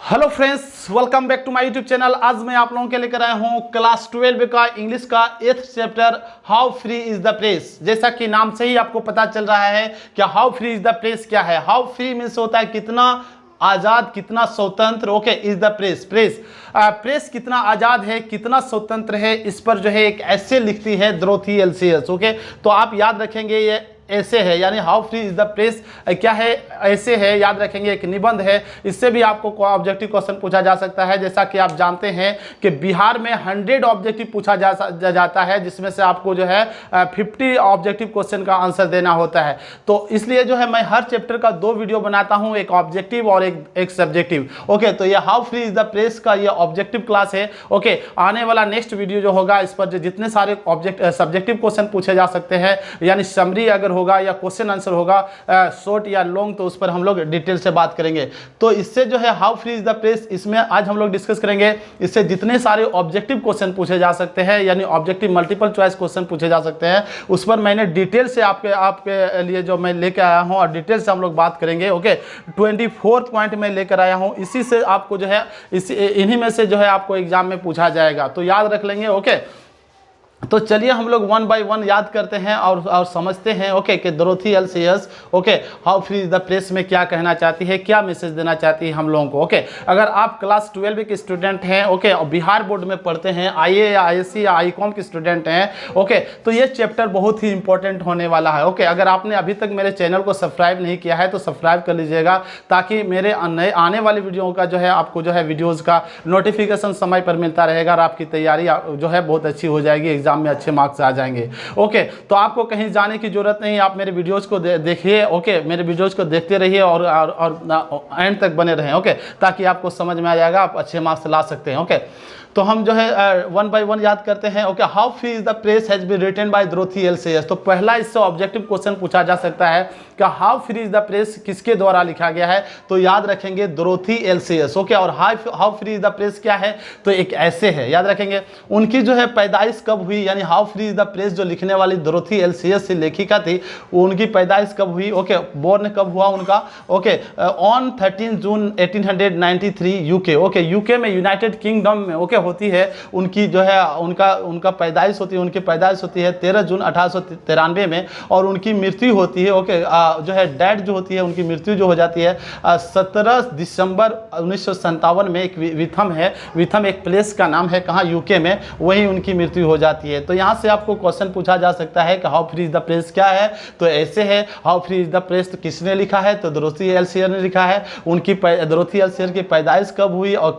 Hello friends, welcome back to my YouTube channel. आज मैं आप लोगों के लेकर आया हूं क्लास 12 का इंग्लिश का 8th chapter how free is the press. जैसा कि नाम से ही आपको पता चल रहा है कि how free is the press क्या है। हाउ फ्री मीन्स होता है कितना आजाद, कितना स्वतंत्र। Okay, is the press. Press कितना आजाद है, कितना स्वतंत्र है, इस पर जो है एक ऐसे लिखती है डोरोथी एल्सियस। ओके, तो आप याद रखेंगे ये ऐसे है, यानी how free is the press क्या है, ऐसे है, याद रखेंगे। एक निबंध है, इससे भी आपको ऑब्जेक्टिव क्वेश्चन पूछा जा सकता है। जैसा कि आप जानते हैं कि बिहार में 100 ऑब्जेक्टिव पूछा जाता है, जिसमें से आपको जो है 50 ऑब्जेक्टिव क्वेश्चन का आंसर देना होता है। तो इसलिए जो है मैं हर चैप्टर का 2 वीडियो बनाता हूं, एक ऑब्जेक्टिव और एक सब्जेक्टिव। ओके, तो ये how free is the press का ये ऑब्जेक्टिव क्लास है। ओके, आने वाला नेक्स्ट वीडियो जो होगा, इस पर जितने सारे सब्जेक्टिव क्वेश्चन पूछे जा सकते हैं, यानी समरी अगर होगा या क्वेश्चन आंसर होगा शॉर्ट या लॉन्ग, तो उस पर हम लोग डिटेल से बात करेंगे। तो इससे जो है how free is the press, इसमें आज हम लोग डिस्कस करेंगे। इससे जितने सारे ऑब्जेक्टिव क्वेश्चन पूछे जा सकते हैं, यानी ऑब्जेक्टिव मल्टीपल चॉइस क्वेश्चन पूछे जा सकते हैं, उस पर मैंने डिटेल से आपके लिए जो मैं लेकर आया हूं और डिटेल से हम लोग बात करेंगे। ओके, 24 पॉइंट में लेकर आया हूं, इसी से आपको जो है इन्हीं में से जो है आपको एग्जाम में पूछा जाएगा, तो याद रख लेंगे। ओके, तो चलिए हम लोग 1 बाय 1 याद करते हैं और समझते हैं। ओके, कि Dorothy L Sayers okay how free is the press में क्या कहना चाहती है, क्या मैसेज देना चाहती है हम लोगों को। ओके, अगर आप क्लास 12 के स्टूडेंट हैं, ओके, और बिहार बोर्ड में पढ़ते हैं, आईए या आईएससी या आईकॉम के स्टूडेंट हैं, ओके, तो ये चैप्टर बहुत ही इंपॉर्टेंट होने वाला है। ओके, अगर आपने अभी तक मेरे चैनल को सब्सक्राइब नहीं किया है तो सब्सक्राइब कर लीजिएगा, ताकि मेरे नए आने वाली वीडियो का जो है आपको जो है वीडियोज़ का नोटिफिकेशन समय पर मिलता रहेगा और आपकी तैयारी जो है बहुत अच्छी हो जाएगी, एग्जाम में अच्छे मार्क्स आ जाएंगे। ओके, तो आपको कहीं जाने की जरूरत नहीं, आप मेरे वीडियोस को देखिए। ओके, मेरे वीडियोस को देखते रहिए और एंड तक बने रहें। ओके, ताकि आपको समझ में आ जाएगा, आप अच्छे मार्क्स ला सकते हैं। ओके, तो हम जो है 1 बाय 1 याद करते हैं। Okay, how free is the press has been written by Dorothy L Sayers. तो पहला इससे ऑब्जेक्टिव क्वेश्चन पूछा जा सकता है कि how free is the press किसके द्वारा लिखा गया है, तो याद रखेंगे डोरोथी एल्सियस। ओके, और how free is the press क्या है, तो एक ऐसे है, याद रखेंगे। उनकी जो है पैदाइश कब हुई, यानी how free is the press जो लिखने वाली डोरोथी एल्सियस से लेखिका थी, वो उनकी पैदाइश कब हुई। ओके, बोर्न कब हुआ उनका, okay, on 13 June 1893 UK. Okay, UK में, यूनाइटेड किंगडम में ओके होती है उनकी जो है उनका पैदाइश होती है। उनकी पैदाइश होती है 13 जून 1893 में, और उनकी मृत्यु होती है ओके जो है डेड जो होती है, उनकी मृत्यु जो हो जाती है 17 दिसंबर 1957 में। एक विथम है, विथम एक प्लेस का नाम है, कहाँ, यूके में, वहीं उनकी मृत्यु हो जाती है। तो यहाँ से आपको क्वेश्चन पूछा जा सकता है कि how free is the press क्या है, तो ऐसे है। How free is the press तो किसने लिखा है, तो डोरोथी एल्सियस ने लिखा है। उनकी डोरोथी एल्सियस की पैदाइश कब हुई और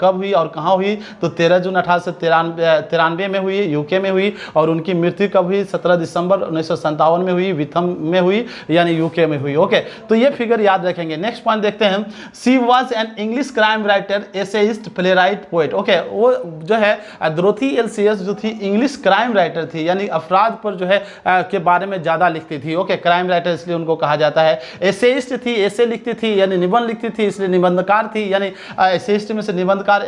कहाँ हुई, तो 13 जून 1893 में हुई, यूके में हुई, और उनकी मृत्यु कब हुई, 17 दिसंबर 1957 में हुई, विथम में हुई, यानी यूके में हुई। ओके, तो ये फिगर याद रखेंगे। नेक्स्ट पॉइंट देखते हैं। She was an English crime writer, essayist, playwright, poet. Okay, वो जो है डोरोथी एल्सियस जो थी इंग्लिश क्राइम राइटर थी, यानी अपराध पर जो है के बारे में ज़्यादा लिखती थी। ओके, क्राइम राइटर इसलिए उनको कहा जाता है। एसेइस्ट थी, ऐसे लिखती थी, यानी निबंध लिखती थी, इसलिए निबंधकार थी, यानी एसेइस्ट में से निबंधकार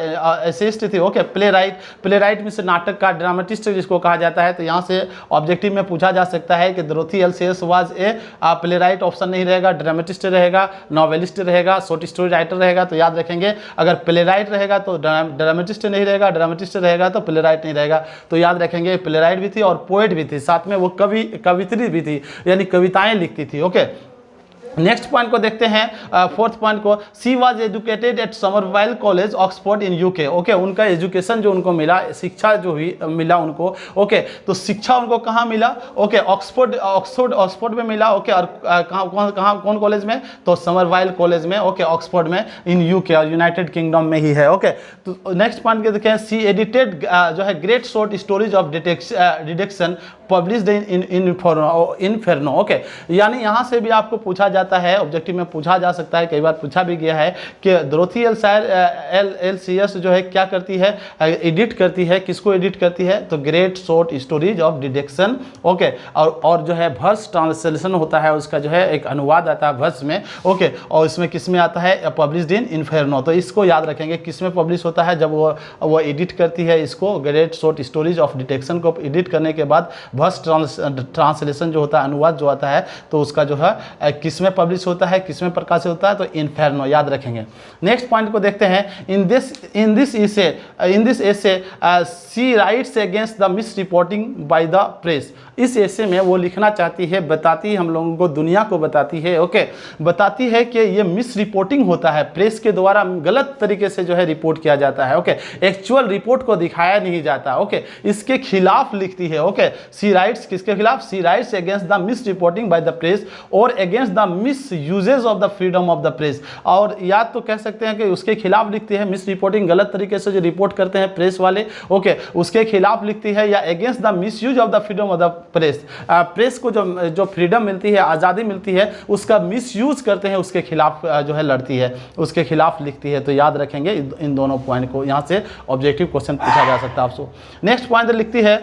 एसेइस्ट थी। ओके, प्लेराइट में से नाटककार, ड्रामेटिस्ट जिसको कहा जाता है। तो यहाँ से ऑब्जेक्टिव में पूछा जा सकता है कि Dorothy L Sayers was a playwright, option नहीं रहेगा, ड्रामेटिस्ट रहेगा, नॉवेलिस्ट रहेगा, शॉर्ट स्टोरी राइटर रहेगा। तो याद रखेंगे, अगर प्लेराइट रहेगा तो ड्रामेटिस्ट नहीं रहेगा, ड्रामेटिस्ट रहेगा तो प्लेराइट नहीं रहेगा। तो याद रखेंगे प्लेराइट भी थी और पोएट भी थी, साथ में वो कवित्री भी थी, यानी कविताएं लिखती थी। ओके, नेक्स्ट पॉइंट को देखते हैं, 4th पॉइंट को। She was educated eight Somerville college, Oxford in UK. Okay, उनका एजुकेशन जो उनको मिला, शिक्षा जो हुई मिला उनको। ओके, तो शिक्षा उनको कहाँ मिला, ओके, ऑक्सफोर्ड में मिला। ओके, और कौन कॉलेज में, तो समरवाइल कॉलेज में। ओके, ऑक्सफोर्ड में, इन यूके और यूनाइटेड किंगडम में ही है। ओके, तो नेक्स्ट पॉइंट को देखें। सी एडिटेड जो है great short stories of detection published in Inferno. Okay, यानी यहाँ से भी आपको पूछा जाता है, ऑब्जेक्टिव में पूछा जा सकता है, कई बार पूछा भी गया है कि डोरोथी एल्सियस जो है क्या करती है, एडिट करती है। किसको एडिट करती है, तो great short stories of detection. Okay, और जो है वर्स ट्रांसलेशन होता है, उसका जो है एक अनुवाद आता है वर्स में। ओके, और इसमें किस में आता है, पब्लिश्ड इन इन्फेर्नो। तो इसको याद रखेंगे, किस में पब्लिश होता है, जब वो एडिट करती है इसको, great short stories of detection को एडिट करने के बाद वर्स ट्रांसलेशन जो होता है, अनुवाद जो आता है, तो उसका जो है किस में में पब्लिश होता है, किस में प्रकाशित होता है, तो इन्फेर्नो, याद रखेंगे। नेक्स्ट पॉइंट को देखते हैं। In this essay she writes against the misreporting by the press. इस ऐसे में वो लिखना चाहती है, बताती है हम लोगों को, दुनिया को बताती है, ओके, बताती है कि ये मिस रिपोर्टिंग होता है, प्रेस के द्वारा गलत तरीके से जो है रिपोर्ट किया जाता है, ओके, एक्चुअल रिपोर्ट को दिखाया नहीं जाता, ओके, इसके खिलाफ लिखती है, ओके। सी राइट्स किसके खिलाफ? She writes against the misreporting by the press और against the misuses of the freedom of the press. और या तो कह सकते हैं कि उसके खिलाफ लिखती है, मिस रिपोर्टिंग, गलत तरीके से जो रिपोर्ट करते हैं प्रेस वाले, ओके, उसके खिलाफ लिखती है, या against the misuse of the freedom of the press, press को जो फ्रीडम मिलती है, आज़ादी मिलती है, उसका मिस यूज करते हैं, उसके खिलाफ जो है लड़ती है, उसके खिलाफ लिखती है। तो याद रखेंगे इन दोनों पॉइंट को, यहाँ से ऑब्जेक्टिव क्वेश्चन पूछा जा सकता है आपसे। नेक्स्ट पॉइंट लिखती है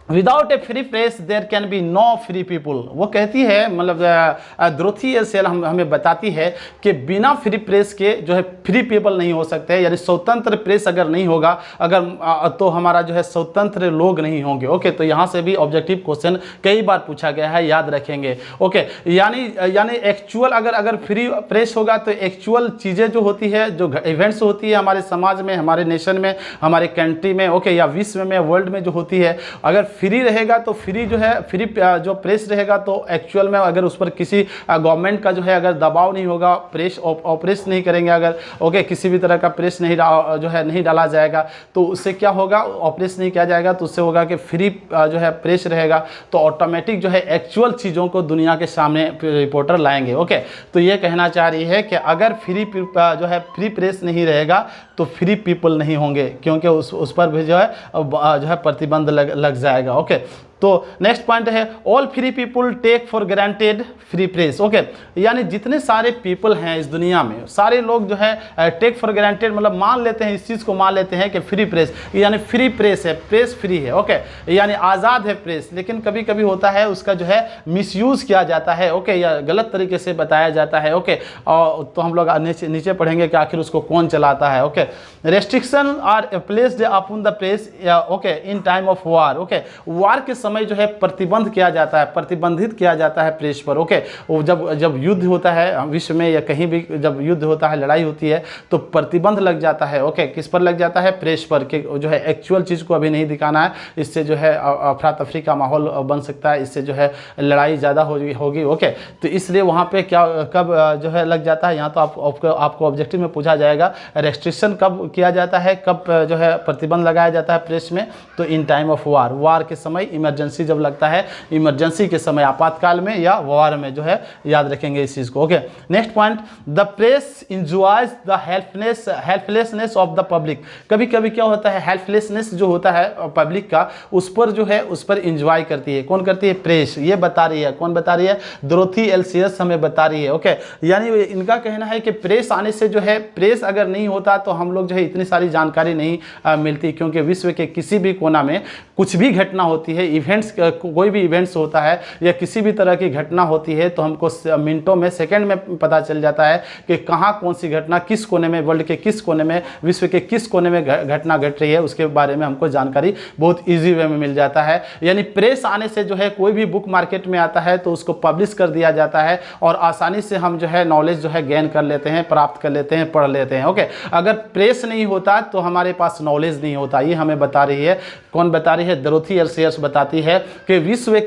without a free press there can be no free people. वो कहती है, मतलब द्रोथी एल हमें बताती है कि बिना फ्री प्रेस के जो है फ्री पीपल नहीं हो सकते, यानी स्वतंत्र प्रेस अगर नहीं होगा, अगर तो हमारा जो है स्वतंत्र लोग नहीं होंगे, ओके। तो यहाँ से भी ऑब्जेक्टिव क्वेश्चन कई बार पूछा गया है, याद रखेंगे, ओके। यानी एक्चुअल अगर फ्री प्रेस होगा तो एक्चुअल चीज़ें जो होती है, जो इवेंट्स होती है हमारे समाज में, हमारे नेशन में, हमारे कंट्री में, ओके, या विश्व में, वर्ल्ड में जो होती है, अगर फ्री रहेगा तो फ्री जो है, फ्री जो प्रेस रहेगा तो एक्चुअल में अगर उस पर किसी गवर्नमेंट का जो है अगर दबाव नहीं होगा, प्रेस ऑपरेस नहीं करेंगे अगर, ओके, किसी भी तरह का प्रेस नहीं जो है नहीं डाला जाएगा, तो उससे क्या होगा, ऑपरेस नहीं किया जाएगा, तो उससे होगा कि फ्री जो है प्रेस रहेगा, तो ऑटोमेटिक जो है एक्चुअल चीज़ों को दुनिया के सामने रिपोर्टर लाएंगे, ओके। तो ये कहना चाह रही है कि अगर फ्री जो है फ्री प्रेस नहीं रहेगा तो फ्री पीपल नहीं होंगे, क्योंकि उस पर भी जो है प्रतिबंध लग जाएगा, ओके। तो नेक्स्ट पॉइंट है all free people take for granted free press, okay. यानी जितने सारे पीपल हैं इस दुनिया में, सारे लोग जो है टेक फॉर ग्रांटेड, मतलब मान लेते हैं, इस चीज़ को मान लेते हैं कि फ्री प्रेस, यानी फ्री प्रेस है, प्रेस फ्री है, ओके, यानी आज़ाद है प्रेस। लेकिन कभी कभी होता है उसका जो है मिसयूज़ किया जाता है, ओके, या गलत तरीके से बताया जाता है, ओके। और तो हम लोग नीचे पढ़ेंगे कि आखिर उसको कौन चलाता है, okay. Restriction are placed upon the press, okay, in time of war, okay. War के समय जो है प्रतिबंध किया जाता है, प्रतिबंधित किया जाता है प्रेस पर, ओके। वो जब युद्ध होता है विश्व में या कहीं भी जब युद्ध होता है, लड़ाई होती है, तो प्रतिबंध लग जाता है, ओके। किस पर लग जाता है? प्रेस पर, कि जो है एक्चुअल चीज़ को अभी नहीं दिखाना है, इससे जो है अफरा तफरी का माहौल बन सकता है, इससे जो है लड़ाई ज़्यादा होगी, ओके। तो इसलिए वहाँ पे क्या कब जो है लग जाता है, यहाँ तो आपको ऑब्जेक्टिव में पूछा जाएगा, रेस्ट्रिक्शन कब किया जाता है, कब जो है प्रतिबंध लगाया जाता है प्रेस में, तो इन टाइम ऑफ वार के समय, इमरजेंसी जब लगता है, इमरजेंसी के समय, आपातकाल में या वार में जो है, याद रखेंगे इस चीज़ को, okay. Next point, the press enjoys the helplessness of the public. कभी कभी क्या होता है, हेल्पलेसनेस जो होता है पब्लिक का, उस पर जो है उस पर इंजॉय करती है, कौन करती है? प्रेस। ये बता रही है, कौन बता रही है? द्रोथी एलसीएस हमें बता रही है, ओके। यानी इनका कहना है कि प्रेस आने से जो है, प्रेस अगर नहीं होता तो हम लोग जो है इतनी सारी जानकारी नहीं मिलती, क्योंकि विश्व के किसी भी कोना में कुछ भी घटना होती है, इवेंट्स, कोई भी इवेंट्स होता है या किसी भी तरह की घटना होती है, तो हमको मिनटों में, सेकंड में पता चल जाता है कि कहाँ कौन सी घटना, किस कोने में, वर्ल्ड के किस कोने में, विश्व के किस कोने में घटना घट रही है, उसके बारे में हमको जानकारी बहुत ईजी वे में मिल जाता है। यानी प्रेस आने से जो है, कोई भी बुक मार्केट में आता है तो उसको पब्लिश कर दिया जाता है और आसानी से हम जो है नॉलेज जो है गेन कर लेते हैं, प्राप्त कर लेते हैं, पढ़ लेते हैं, ओके। अगर प्रेस नहीं होता तो हमारे पास नॉलेज नहीं होता। ये हमें बता रही है, कौन बता रही है? द्रोथी एलसीएस बताती है कि विश्व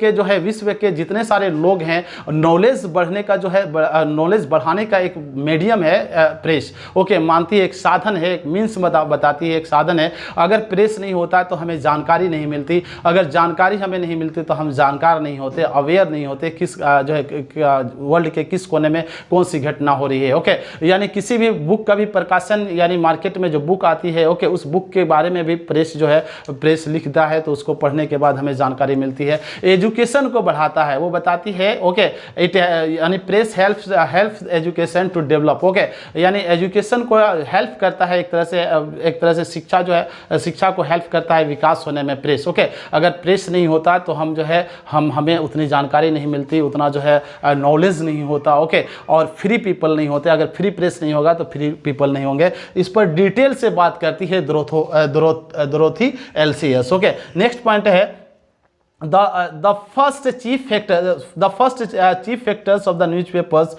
के जितने सारे लोग हैं, नॉलेज बढ़ने का जो है, नॉलेज बढ़ाने का एक मीडियम है प्रेस, ओके। मानती है एक साधन है, एक मीन्स बताती है, एक साधन है। अगर प्रेस नहीं होता तो हमें जानकारी नहीं मिलती, अगर जानकारी हमें नहीं मिलती तो हम जानकार नहीं होते, अवेयर नहीं होते किस जो है वर्ल्ड के किस कोने में कौन सी घटना हो रही है, ओके। यानी किसी भी बुक का भी प्रकाशन, यानी मार्केट में जो बुक आती है, ओके, उस बुक के बारे में भी प्रेस जो है, प्रेस लिखता है, तो उसको पढ़ने के बाद हमें जानकारी मिलती है। एजुकेशन को बढ़ाता है, वो बताती है, ओके। इट यानी press helps education to develop, okay. यानी एजुकेशन को हेल्प करता है, एक तरह से शिक्षा जो है, शिक्षा को हेल्प करता है विकास होने में प्रेस, ओके। अगर प्रेस नहीं होता तो हम जो है, हमें उतनी जानकारी नहीं मिलती, उतना जो है नॉलेज नहीं होता, ओके। और फ्री पीपल नहीं होते, अगर फ्री प्रेस नहीं होगा तो फ्री पीपल नहीं होंगे। इस पर डिटेल से बात करती है द्रोथी एलसीएस, ओके। नेक्स्ट पॉइंट है the first chief factors of the newspapers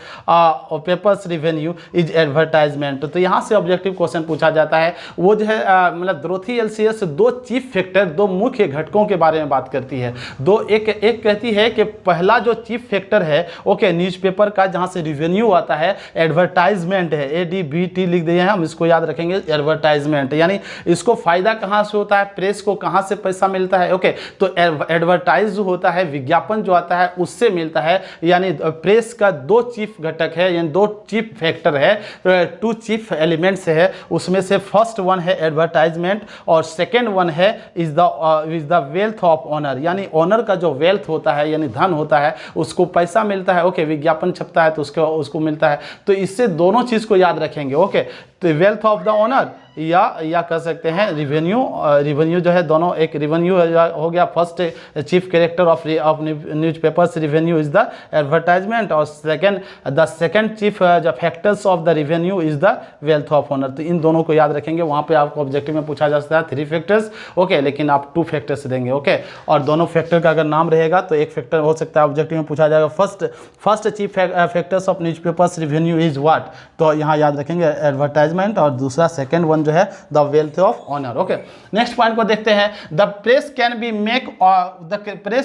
papers revenue is advertisement। तो यहाँ से ऑब्जेक्टिव क्वेश्चन पूछा जाता है, वो जो है मतलब डोरोथी एलसीएस दो चीफ फैक्टर, दो मुख्य घटकों के बारे में बात करती है। एक कहती है कि पहला जो चीफ फैक्टर है ओके न्यूज़पेपर का, जहाँ से रिवेन्यू आता है, एडवर्टाइजमेंट है, ADVT लिख दिए हैं हम, इसको याद रखेंगे, एडवर्टाइजमेंट, यानी इसको फायदा कहाँ से होता है, प्रेस को कहाँ से पैसा मिलता है ओके। तो एडवर्टाइज जो होता है, विज्ञापन जो आता है उससे मिलता है, यानी प्रेस का दो चीफ घटक है, यानी दो चीफ फैक्टर है, टू चीफ एलिमेंट्स है, उसमें से फर्स्ट वन है एडवर्टाइजमेंट और सेकंड वन है is the wealth of owner, यानी ऑनर का जो वेल्थ होता है यानी धन होता है उसको पैसा मिलता है ओके, विज्ञापन छपता है तो उसको मिलता है। तो इससे दोनों चीज को याद रखेंगे ओके। तो वेल्थ ऑफ द ऑनर या कह सकते हैं रिवेन्यू जो है, दोनों एक रिवेन्यू हो गया, first chief character of newspapers revenue is the advertisement, और द सेकंड चीफ जो factors of the revenue is the wealth of owner. तो इन दोनों को याद रखेंगे, वहाँ पे आपको ऑब्जेक्टिव में पूछा जा सकता है 3 फैक्टर्स ओके, लेकिन आप 2 फैक्टर्स देंगे ओके। और दोनों फैक्टर का अगर नाम रहेगा तो एक फैक्टर हो सकता है ऑब्जेक्टिव में पूछा जाएगा first chief factors of newspapers revenue is what, तो यहाँ याद रखेंगे एडवर्टाइजमेंट, और दूसरा सेकंड वन जो है the wealth of owner okay. Next point को देखते हैं, the press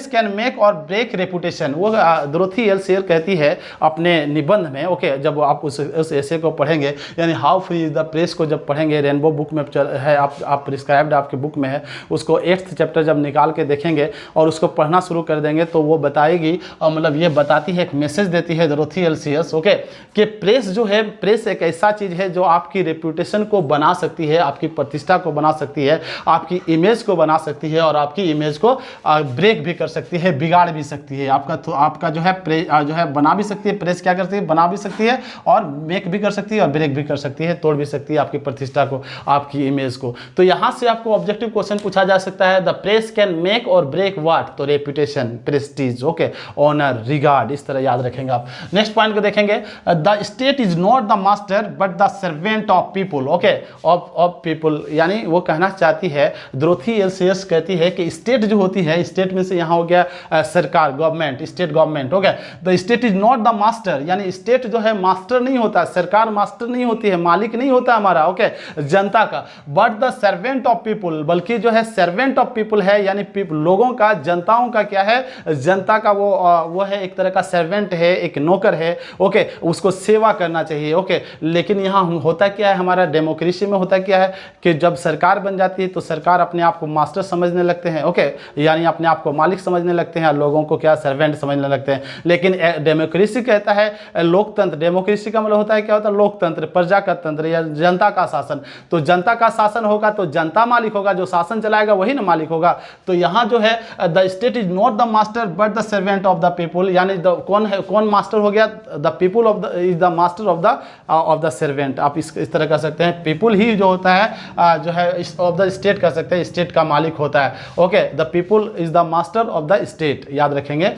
can make or break reputation. वो डोरोथी एलसीएस कहती है अपने निबंध में ओके, जब आप उस एसे को पढ़ेंगे, यानी how free is the press को जब पढ़ेंगे, रेनबो बुक में है, आप प्रिस्क्राइब्ड आपके बुक में है, उसको 8th चैप्टर जब निकाल के देखेंगे और उसको पढ़ना शुरू कर देंगे तो वो बताएगी, और मतलब ये बताती है, एक मैसेज देती है डोरोथी एलसीएस ओके, कि प्रेस जो है, प्रेस एक ऐसा चीज है जो आपकी रेपुटेशन को बना सकती है, आपकी प्रतिष्ठा को बना सकती है, आपकी इमेज को बना सकती है, और आपकी इमेज को ब्रेक भी कर सकती है, बिगाड़ भी सकती है। आपका जो है बना भी सकती है, प्रेस क्या करती है, बना भी सकती है, और मेक भी कर सकती है, और ब्रेक भी कर सकती है, तोड़ भी सकती है आपकी प्रतिष्ठा को, आपकी इमेज को। तो यहाँ से आपको ऑब्जेक्टिव क्वेश्चन पूछा जा सकता है, the press can make or break what, तो reputation, prestige okay, honour, regard, इस तरह याद रखेंगे आप। नेक्स्ट पॉइंट को देखेंगे, the state is not the master but the servant of people okay, of people, यानी वो कहना चाहती है, डोरोथी एलसीएस कहती है कि स्टेट जो होती है, स्टेट में से यहाँ हो गया सरकार, government, state government okay, the state is not the master, यानी स्टेट जो है मास्टर नहीं होता, सरकार मास्टर नहीं होती है, मालिक नहीं होता हमारा ओके, जनता का, but the servant of people, बल्कि जो है सर्वेंट ऑफ पीपुल है, यानी लोगों का, जनताओं का क्या है, जनता का वो है, एक तरह का सर्वेंट है, एक नौकर है ओके, उसको सेवा करना चाहिए ओके। लेकिन यहाँ होता क्या है, हमारा डेमोक्रेसी में होता क्या है कि जब सरकार बन जाती है तो सरकार अपने आप को मास्टर समझने लगते हैं ओके, यानी अपने आप को मालिक समझने लगते हैं, लोगों को क्या, सर्वेंट समझने लगते हैं। लेकिन डेमोक्रेसी कहता है लोकतंत्र, डेमोक्रेसी का मतलब होता है क्या होता है, लोकतंत्र, प्रजा का तंत्र या जनता का शासन। तो जनता का शासन होगा तो जनता मालिक होगा, जो शासन चलाएगा वही ना मालिक होगा। तो यहाँ जो है the state is not the master but the servant of the people, यानी कौन मास्टर हो गया, the people is the master of the servant. आप इस तरह कर सकते हैं, पीपुल ही जो होता है जो है ऑफ द स्टेट कर सकते हैं, स्टेट का मालिक होता है okay, the people is the master of the state, याद रखेंगे।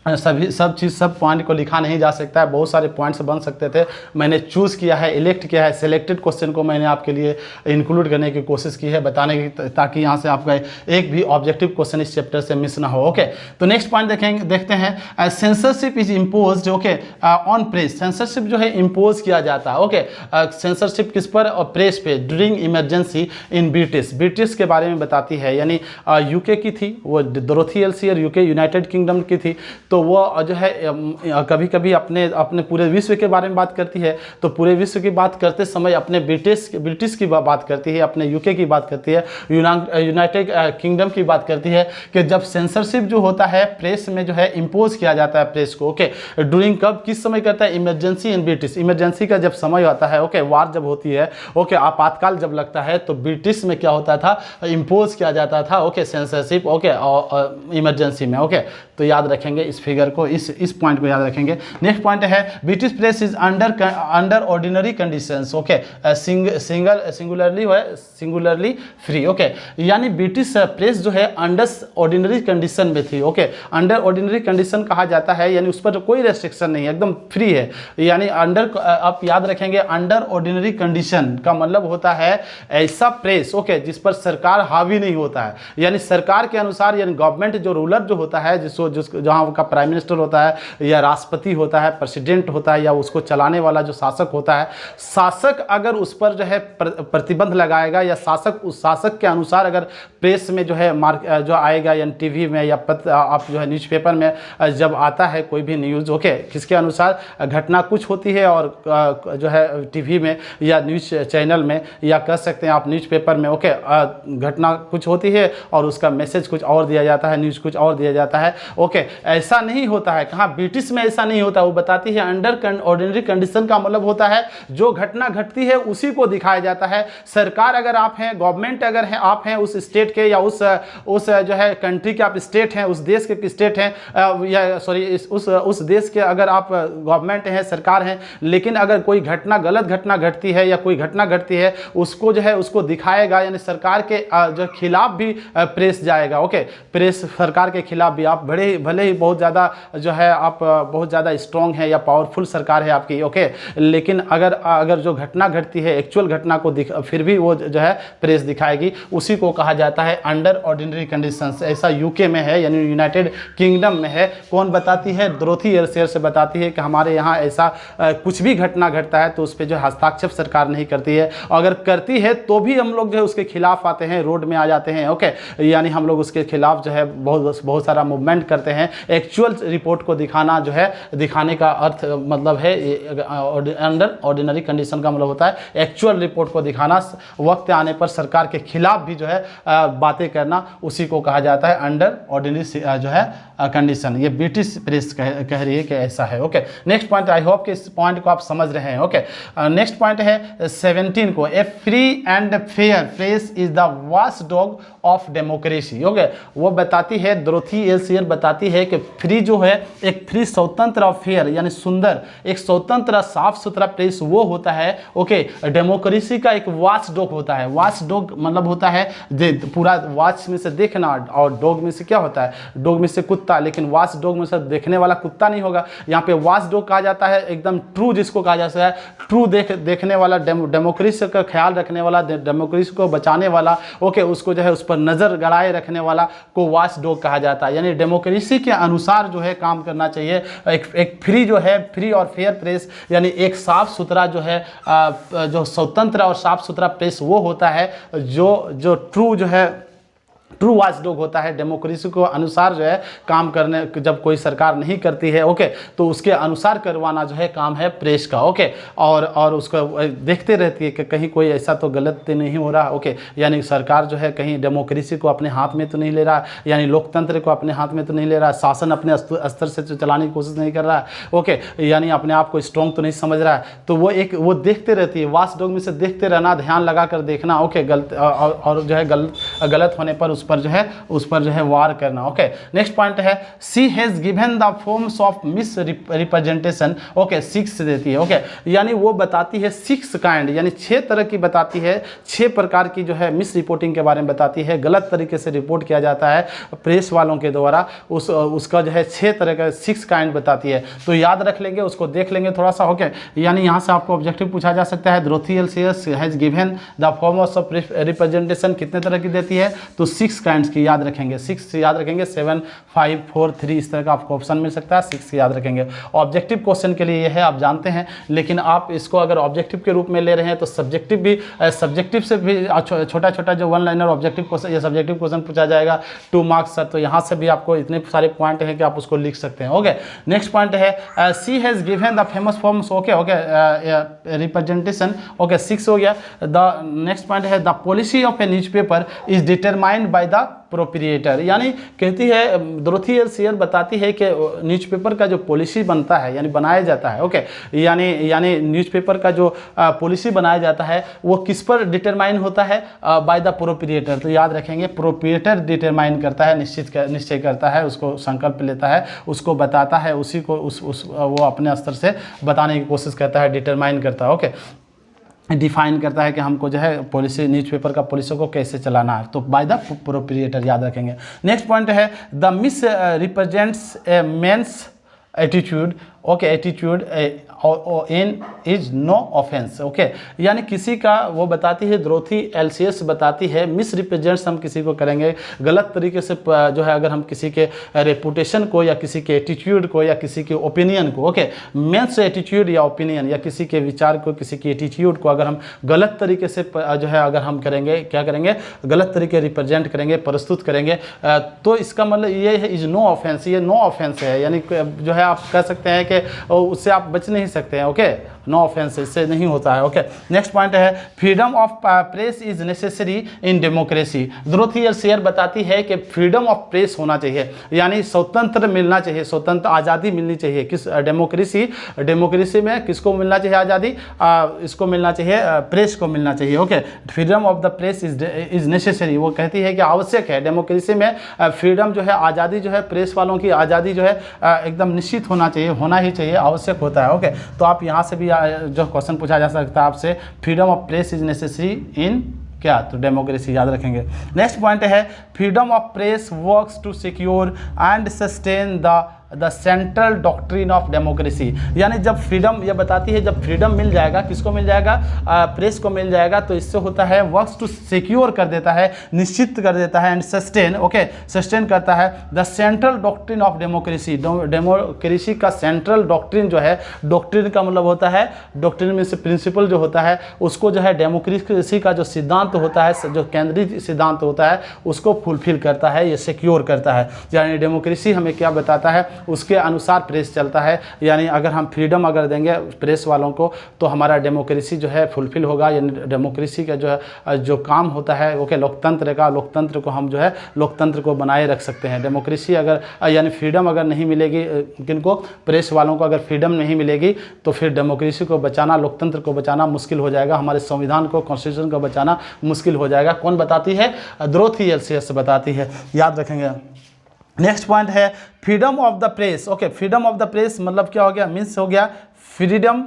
सब पॉइंट को लिखा नहीं जा सकता है, बहुत सारे पॉइंट्स बन सकते थे, मैंने चूज़ किया है, इलेक्ट किया है, सिलेक्टेड क्वेश्चन को मैंने आपके लिए इंक्लूड करने की कोशिश की है, बताने की, ताकि यहाँ से आपका एक भी ऑब्जेक्टिव क्वेश्चन इस चैप्टर से मिस ना हो ओके। तो नेक्स्ट पॉइंट देखते हैं, censorship is imposed okay on press, censorship जो है इम्पोज किया जाता है ओके, सेंसरशिप किस पर, और प्रेस पे, ड्यूरिंग इमरजेंसी इन ब्रिटिश के बारे में बताती है, यानी यूके की थी वो, Dorothy LCS UK United kingdom की थी, तो वो जो है कभी कभी अपने पूरे विश्व के बारे में बात करती है, तो पूरे विश्व की बात करते समय अपने ब्रिटिश की बात करती है, अपने यूके की बात करती है, यूनाइटेड किंगडम की बात करती है, कि जब सेंसरशिप जो होता है प्रेस में जो है इम्पोज किया जाता है प्रेस को ओके, ड्यूरिंग कब, किस समय करता है, इमरजेंसी इन ब्रिटिश, इमरजेंसी का जब समय आता है ओके, वार जब होती है ओके, आपातकाल जब लगता है, तो ब्रिटिश में क्या होता था, इम्पोज किया जाता था ओके, सेंसरशिप ओके, इमरजेंसी में ओके। तो याद रखेंगे, इस फिगर को, इस पॉइंट को याद रखेंगे। नेक्स्ट पॉइंट है British press is under ordinary conditions, okay, singularly free, okay, यानी ब्रिटिश प्रेस जो है अंडर ऑर्डिनरी कंडीशन में थी, ओके, अंडर ऑर्डिनरी कंडीशन कहा जाता है, यानी उस पर कोई रेस्ट्रिक्शन नहीं है, एकदम फ्री है, यानी अंडर, आप याद रखेंगे अंडर ऑर्डिनरी कंडीशन का मतलब होता है ऐसा प्रेस, ओके, जिस पर सरकार हावी नहीं होता है, यानी सरकार के अनुसार, यानी गवर्नमेंट जो रूलर जो होता है, जहाँ का प्राइम मिनिस्टर होता है या राष्ट्रपति होता है, प्रेसिडेंट होता है, या उसको चलाने वाला जो शासक होता है, शासक अगर उस पर जो है प्रतिबंध लगाएगा, या शासक उस शासक के अनुसार अगर प्रेस में जो है जो आएगा, यानी टीवी में या आप जो है न्यूज़पेपर में जब आता है कोई भी न्यूज़, ओके, किसके अनुसार घटना कुछ होती है और जो है टीवी में या न्यूज़ चैनल में, या कह सकते हैं आप न्यूज़पेपर में, ओके, घटना कुछ होती है और उसका मैसेज कुछ और दिया जाता है, न्यूज़ कुछ और दिया जाता है, ओके, ऐसा नहीं होता है। कहाँ ब्रिटिश में ऐसा नहीं होता, वो बताती है अंडर ऑर्डिनरी कंडीशन का मतलब होता है जो घटना घटती है उसी को दिखाया जाता है। सरकार अगर आप हैं, गवर्नमेंट अगर हैं, आप हैं उस स्टेट के या उस जो है कंट्री के आप स्टेट हैं, उस देश के स्टेट हैं, या सॉरी उस देश के अगर आप गवर्नमेंट हैं, सरकार हैं, लेकिन अगर कोई घटना, गलत घटना घटती है या कोई घटना घटती है, उसको जो है उसको दिखाएगा, यानी सरकार के जो खिलाफ भी प्रेस जाएगा, ओके, प्रेस सरकार के खिलाफ भी, आप भले ही बहुत ज़्यादा जो है आप बहुत ज़्यादा स्ट्रॉन्ग है या पावरफुल सरकार है आपकी, ओके, लेकिन अगर जो घटना घटती है एक्चुअल घटना को फिर भी वो जो है प्रेस दिखाएगी, उसी को कहा जाता है अंडर ऑर्डिनरी कंडीशंस। ऐसा यूके में है, यानी यूनाइटेड किंगडम में है। कौन बताती है? डोरोथी एल्सेयर से बताती है कि हमारे यहाँ ऐसा कुछ भी घटना घटता है तो उस पर जो हस्ताक्षेप सरकार नहीं करती है, अगर करती है तो भी हम लोग जो है उसके खिलाफ आते हैं, रोड में आ जाते हैं, ओके, यानी हम लोग उसके खिलाफ जो है बहुत सारा मूवमेंट करते हैं। एक्चुअल रिपोर्ट को दिखाना जो है, दिखाने का अर्थ मतलब है अंडर ऑर्डिनरी कंडीशन का मतलब होता है एक्चुअल रिपोर्ट को दिखाना, वक्त आने पर सरकार के खिलाफ भी जो है बातें करना, उसी को कहा जाता है अंडर ऑर्डिनरी जो है कंडीशन। ये ब्रिटिश प्रेस कह रही है कि ऐसा है, okay. Next point, I hope कि इस पॉइंट को आप समझ रहे हैं, ओके। नेक्स्ट पॉइंट है 17 को, a free and fair press is the watchdog of democracy, okay. वो बताती है, डोरोथी एल्सेयर बताती है कि फ्री जो है, एक फ्री, स्वतंत्र और फेयर यानी सुंदर, एक स्वतंत्र साफ सुथरा प्रेस वो होता है, ओके। डेमोक्रेसी का एक वॉच डॉग होता है। वॉच डॉग मतलब होता है पूरा वॉच में से देखना, और डॉग में से क्या होता है? डॉग में से कुत्ता, लेकिन वॉच डॉग में से देखने वाला कुत्ता नहीं होगा। यहाँ पे वॉच डॉग कहा जाता है एकदम ट्रू, जिसको कहा जाता है ट्रू देखने वाला, डेमोक्रेसी का ख्याल रखने वाला, डेमोक्रेसी को बचाने वाला, ओके, उसको जो है उस पर नज़र गड़ाए रखने वाला को वॉच डॉग कहा जाता है। यानी डेमोक्रेसी के अनुसार जो है काम करना चाहिए। एक फ्री जो है, फ्री और फेयर प्रेस, यानी एक साफ सुथरा जो है, जो स्वतंत्र और साफ सुथरा प्रेस वो होता है जो ट्रू जो है, ट्रू वॉच डॉग होता है। डेमोक्रेसी को अनुसार जो है काम करने, जब कोई सरकार नहीं करती है, ओके, तो उसके अनुसार करवाना जो है काम है प्रेस का, ओके। और उसको देखते रहती है कि कहीं कोई ऐसा तो गलत नहीं हो रहा, ओके, यानी सरकार जो है कहीं डेमोक्रेसी को अपने हाथ में तो नहीं ले रहा, यानी लोकतंत्र को अपने हाथ में तो नहीं ले रहा, शासन अपने स्तर से तो चलाने की कोशिश नहीं कर रहा, ओके, यानी अपने आप को स्ट्रॉन्ग तो नहीं समझ रहा है, तो वो देखते रहती है। वॉच डॉग में से देखते रहना, ध्यान लगा कर देखना, ओके, गलत और जो है गलत होने पर उस पर जो है वार करना, ओके। नेक्स्ट पॉइंट है she has given the forms of misrepresentation, okay, 6 देती है, ओके, यानी वो बताती है 6 काइंड, यानी 6 तरह की बताती है, 6 प्रकार की जो है मिस रिपोर्टिंग के बारे में बताती है, गलत तरीके से रिपोर्ट किया जाता है प्रेस वालों के द्वारा, उसका जो है 6 तरह का 6 काइंड बताती है। तो याद रख लेंगे, उसको देख लेंगे थोड़ा सा, ओके। यानी यहाँ से आपको ऑब्जेक्टिव पूछा जा सकता है, Dorothy Elsayer has given the forms of representation कितने तरह की देती है? तो 6 काइंड्स की याद रखेंगे, 6 याद रखेंगे, 7, 5, 4, 3 इस तरह का आपको ऑप्शन मिल सकता है, 6 याद रखेंगे। ऑब्जेक्टिव क्वेश्चन के लिए ये है, आप जानते हैं, लेकिन आप इसको अगर ऑब्जेक्टिव के रूप में ले रहे हैं तो सब्जेक्टिव से भी छोटा छोटा जो 1 लाइनर ऑब्जेक्टिव क्वेश्चन या सब्जेक्टिव क्वेश्चन पूछा जाएगा 2 मार्क्स, तो यहाँ से भी आपको इतने सारे पॉइंट हैं कि आप उसको लिख सकते हैं, ओके। नेक्स्ट पॉइंट है she has given the famous forms, okay, representation, okay, 6 हो गया। द नेक्स्ट पॉइंट है the policy of a newspaper is determined by the proprietor. यानी कहती है डोरोथी एल सेयर बताती है कि न्यूज़पेपर का जो पॉलिसी बनता है यानी बनाया जाता है, ओके, यानी न्यूज़पेपर का जो पॉलिसी बनाया जाता है वो किस पर डिटरमाइन होता है, बाय द प्रोप्रिएटर। तो याद रखेंगे प्रोप्रिएटर डिटरमाइन करता है, निश्चय करता है, उसको संकल्प लेता है, उसको बताता है, उसी को वो अपने स्तर से बताने की कोशिश करता है, डिटरमाइन करता है, ओके, डिफाइन करता है कि हमको जो है पॉलिसी न्यूज़पेपर का पॉलिसी को कैसे चलाना है। तो बाय द प्रोप्रिएटर याद रखेंगे। नेक्स्ट पॉइंट है the miss represents a men's attitude, okay, attitude in is no offence, okay, यानी किसी का वो बताती है, डोरोथी एलसीएस बताती है मिस रिप्रेजेंट्स हम किसी को करेंगे गलत तरीके से जो है, अगर हम किसी के रेपुटेशन को या किसी के एटीट्यूड को या किसी के ओपिनियन को, ओके, मेंस एटीट्यूड या ओपिनियन या किसी के विचार को, किसी के एटीट्यूड को अगर हम गलत तरीके से जो है अगर हम करेंगे, क्या करेंगे, गलत तरीके रिप्रेजेंट करेंगे, प्रस्तुत करेंगे, तो इसका मतलब ये है इज नो ऑफेंस, ये नो ऑफेंस है, यानी जो है आप कह सकते हैं कि उससे आप बच नहीं सकते हैं, ओके, नो ऑफेंस, इससे नहीं होता है, ओके। नेक्स्ट पॉइंट है freedom of press is necessary in democracy. Dorothy L share बताती है कि फ्रीडम ऑफ प्रेस होना चाहिए, यानी स्वतंत्र मिलना चाहिए, स्वतंत्र आज़ादी मिलनी चाहिए। किस डेमोक्रेसी में किसको मिलना चाहिए आज़ादी, इसको मिलना चाहिए, प्रेस को मिलना चाहिए, okay. Freedom of the press is necessary, वो कहती है कि आवश्यक है डेमोक्रेसी में फ्रीडम जो है, आज़ादी जो है, प्रेस वालों की आज़ादी जो है एकदम निश्चित होना चाहिए, होना ही चाहिए, आवश्यक होता है, ओके। तो आप यहाँ से भी जो क्वेश्चन पूछा जा सकता है आपसे, freedom of press is necessary in क्या, तो डेमोक्रेसी याद रखेंगे। नेक्स्ट पॉइंट है freedom of press works to secure and sustain the central doctrine of democracy. यानी जब फ्रीडम, ये बताती है जब फ्रीडम मिल जाएगा, किसको मिल जाएगा, प्रेस को मिल जाएगा, तो इससे होता है वर्क्स टू सिक्योर कर देता है, निश्चित कर देता है, एंड सस्टेन, ओके, सस्टेन करता है the central doctrine of democracy. Democracy का सेंट्रल डॉक्ट्रिन जो है, डॉक्ट्रिन का मतलब होता है, डॉक्ट्रिन में से प्रिंसिपल जो होता है उसको जो है डेमोक्रेसी का जो सिद्धांत होता है, जो केंद्रीय सिद्धांत होता है उसको फुलफिल करता है, ये सिक्योर करता है। यानी डेमोक्रेसी हमें क्या बताता है, उसके अनुसार प्रेस चलता है। यानी अगर हम फ्रीडम अगर देंगे प्रेस वालों को तो हमारा डेमोक्रेसी जो है फुलफिल होगा। यानी डेमोक्रेसी का जो है जो काम होता है, ओके, लोकतंत्र को हम जो है लोकतंत्र को बनाए रख सकते हैं। डेमोक्रेसी अगर यानी फ्रीडम अगर नहीं मिलेगी किनको, प्रेस वालों को अगर फ्रीडम नहीं मिलेगी तो फिर डेमोक्रेसी को बचाना, लोकतंत्र को बचाना मुश्किल हो जाएगा, हमारे संविधान को, कॉन्स्टिट्यूशन को बचाना मुश्किल हो जाएगा। कौन बताती है, डोरोथी एल सेयर बताती है, याद रखेंगे। नेक्स्ट पॉइंट है freedom of the press, okay, freedom of the press मतलब क्या हो गया, मीन्स हो गया फ्रीडम,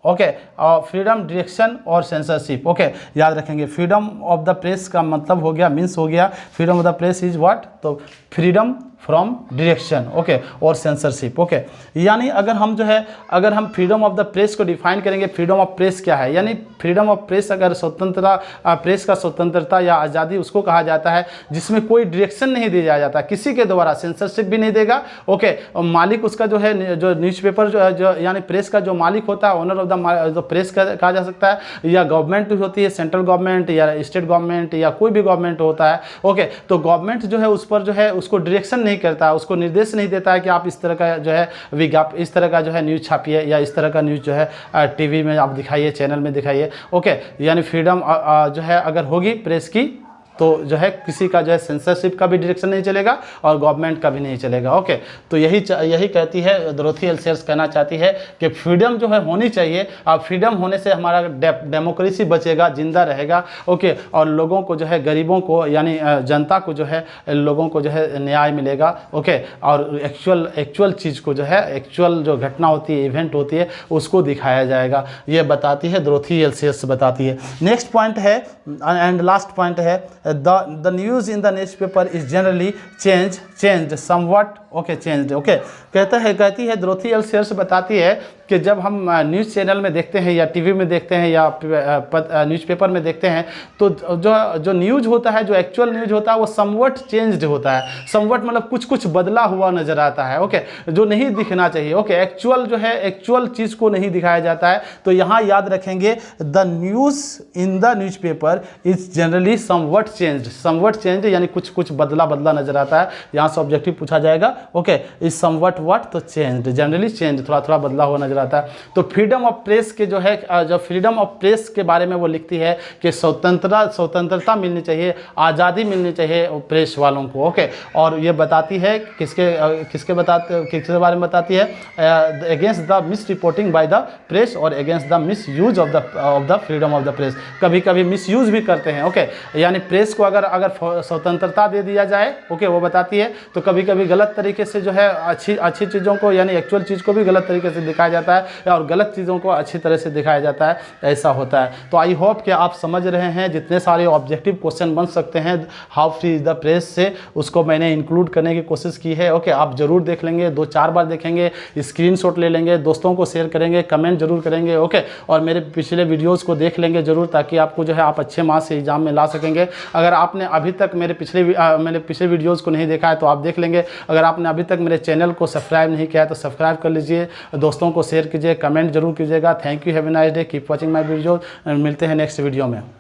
ओके, और फ्रीडम डायरेक्शन और सेंसरशिप, ओके, याद रखेंगे। फ्रीडम ऑफ द प्रेस का मतलब हो गया, मीन्स हो गया freedom of the press is what, तो फ्रीडम फ्रॉम डायरेक्शन, ओके, और सेंसरशिप, ओके। यानी अगर हम जो है, अगर हम फ्रीडम ऑफ द प्रेस को डिफाइन करेंगे, फ्रीडम ऑफ प्रेस क्या है, यानी फ्रीडम ऑफ प्रेस अगर स्वतंत्रता, प्रेस का स्वतंत्रता या आज़ादी उसको कहा जाता है जिसमें कोई डायरेक्शन नहीं दिया जाता किसी के द्वारा, सेंसरशिप भी नहीं देगा, ओके, और मालिक उसका जो है, जो न्यूज़पेपर जो यानी प्रेस का जो मालिक होता है, ओनर ऑफ द प्रेस कहा जा सकता है, या गवर्नमेंट होती है, सेंट्रल गवर्नमेंट या स्टेट गवर्नमेंट या कोई भी गवर्नमेंट होता है, ओके। तो गवर्नमेंट जो है उस पर जो है उसको डायरेक्शन नहीं करता, उसको निर्देश नहीं देता है कि आप इस तरह का जो है विज्ञापन, इस तरह का जो है न्यूज़ छापिए या इस तरह का न्यूज़ जो है टीवी में आप दिखाइए, चैनल में दिखाइए, ओके। यानी फ्रीडम जो है अगर होगी प्रेस की तो जो है किसी का जो है सेंसरशिप का भी डायरेक्शन नहीं चलेगा और गवर्नमेंट का भी नहीं चलेगा, ओके। तो यही कहती है, डोरोथी एल सेयर कहना चाहती है कि फ्रीडम जो है होनी चाहिए, और फ्रीडम होने से हमारा डेमोक्रेसी बचेगा, जिंदा रहेगा, ओके, और लोगों को जो है, गरीबों को यानी जनता को जो है, लोगों को जो है न्याय मिलेगा, ओके, और एक्चुअल चीज़ को जो है, एक्चुअल जो घटना होती है, इवेंट होती है, उसको दिखाया जाएगा, ये बताती है, डोरोथी एल सेयर बताती है। नेक्स्ट पॉइंट है एंड लास्ट पॉइंट है the news in the newspaper is generally changed somewhat, okay, change, okay, कहती है डोरोथी एल सेयर बताती है कि जब हम न्यूज़ चैनल में देखते हैं या टीवी में देखते हैं या न्यूज़पेपर में देखते हैं तो जो न्यूज़ होता है, जो एक्चुअल न्यूज़ होता है वो समवट चेंज्ड होता है। समवट मतलब कुछ बदला हुआ नज़र आता है, ओके, जो नहीं दिखना चाहिए, ओके, एक्चुअल जो है, एक्चुअल चीज़ को नहीं दिखाया जाता है। तो यहाँ याद रखेंगे the news in the newspaper is generally somewhat changed यानी कुछ बदला नज़र आता है। यहाँ से ऑब्जेक्टिव पूछा जाएगा, ओके, इज समवट व्हाट, तो चेंज्ड, जनरली चेंज, थोड़ा बदला हुआ नजर रहता है। तो फ्रीडम ऑफ प्रेस के जो है जो फ्रीडम ऑफ प्रेस के बारे में वो लिखती है कि स्वतंत्रता मिलनी चाहिए, आज़ादी मिलनी चाहिए प्रेस वालों को। ओके, और ये बताती है किसके बारे में बताती है, against the misreporting by the press और against the misuse of the freedom of the press. कभी कभी मिस यूज भी करते हैं। ओके, यानी प्रेस को अगर स्वतंत्रता दे दिया जाए, ओके, वो बताती है, तो कभी कभी गलत तरीके से जो है अच्छी चीज़ों को यानी एक्चुअल चीज़ को भी गलत तरीके से दिखाया जाता है और गलत चीज़ों को अच्छी तरह से दिखाया जाता है, ऐसा होता है। तो आई होप कि आप समझ रहे हैं जितने सारे ऑब्जेक्टिव क्वेश्चन बन सकते हैं how free is the press से, उसको मैंने इंक्लूड करने की कोशिश की है। ओके, आप जरूर देख लेंगे, 2-4 बार देखेंगे, स्क्रीनशॉट ले लेंगे, दोस्तों को शेयर करेंगे, कमेंट जरूर करेंगे। ओके, और मेरे पिछले वीडियोज़ को देख लेंगे जरूर, ताकि आपको जो है आप अच्छे मार्क्स से एग्जाम में ला सकेंगे। अगर आपने अभी तक मेरे पिछले वीडियोज़ को नहीं देखा है तो आप देख लेंगे। अगर आपने अभी तक मेरे चैनल को सब्सक्राइब नहीं किया है तो सब्सक्राइब कर लीजिए, दोस्तों को शेयर कीजिए, कमेंट जरूर कीजिएगा। Thank you, have a nice day, keep watching my video. मिलते हैं नेक्स्ट वीडियो में।